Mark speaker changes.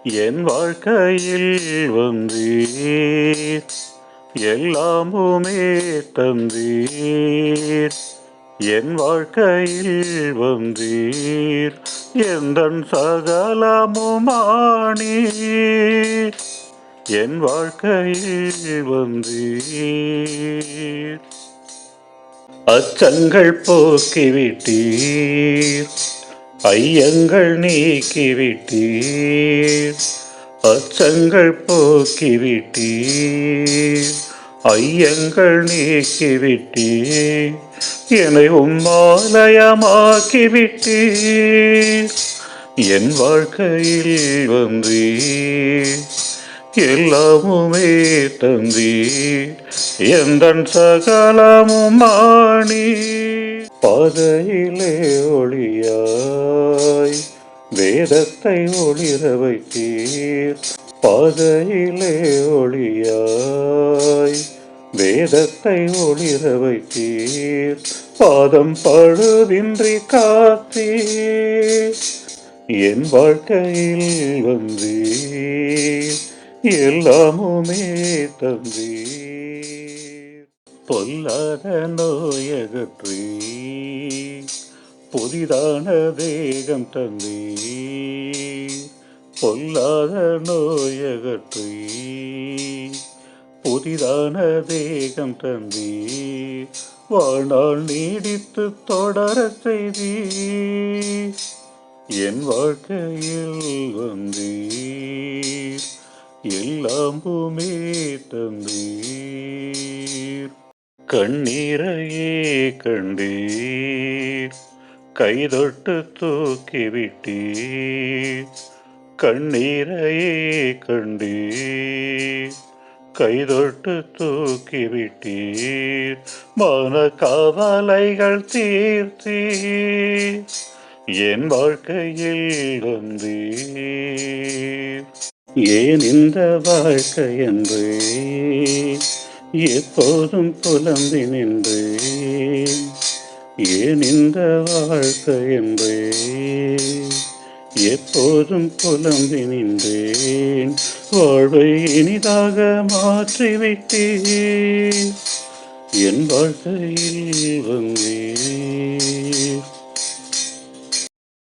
Speaker 1: என் வாழ்க்கையில் வந்தீர், எல்லாமுமே தந்தீர். என் வாழ்க்கையில் வந்தீர், எந்தன் சகலமுமானீர். என் வாழ்க்கையில் வந்தீர், அச்சங்கள் போக்கிவிட்டீர், ஐயங்கள் நீக்கிவிட்டீர். அச்சங்கள் போக்கிவிட்டீர், ஐயங்கள் நீக்கிவிட்டீர். என்னை உம்மாலயமாக்கிவிட்டீர். என் வாழ்க்கையில் வந்தீர், எல்லாமுமே தந்தீர். எந்தன் சகலமுமானீர். பாதையிலே ஒளியாய் வேதத்தை ஒளிர வைத்தீர். பாதையிலே ஒளியாய் வேதத்தை ஒளிர வைத்தீர். பாதம் பழுதின்றி காத்தீர். என் வாழ்க்கையில் வந்தீர், எல்லாமுமே தந்தீர். பொல்லாத நோயகற்றி புதிதான தேகம் தந்தீர். பொல்லாத நோயகற்றி புதிதான தேகம் தந்தீர். வாழ்நாள் நீடித்து தொடர செய்தீர். என் வாழ்க்கையில் வந்தீர், எல்லாமுமே தந்தீர். கண்ணீரையே கண்டீர், கைதொட்டு தூக்கிவிட்டீர். கண்ணீரையே கண்டீர், கைதொட்டு தூக்கிவிட்டீர். மன கவலைகள் தீர்த்தீர். என் வாழ்க்கையில் வந்தீர். ஏன் இந்த வாழ்க்கை என்று எப்போதும் புலம்பி நின்றேன். ஏன் இந்த வாழ்க்கை என்று எப்போதும் புலம்பி நின்றேன். வாழ்வை இனிதாக மாற்றிவிட்டீர். என் வாழ்க்கையில் வந்தீர்,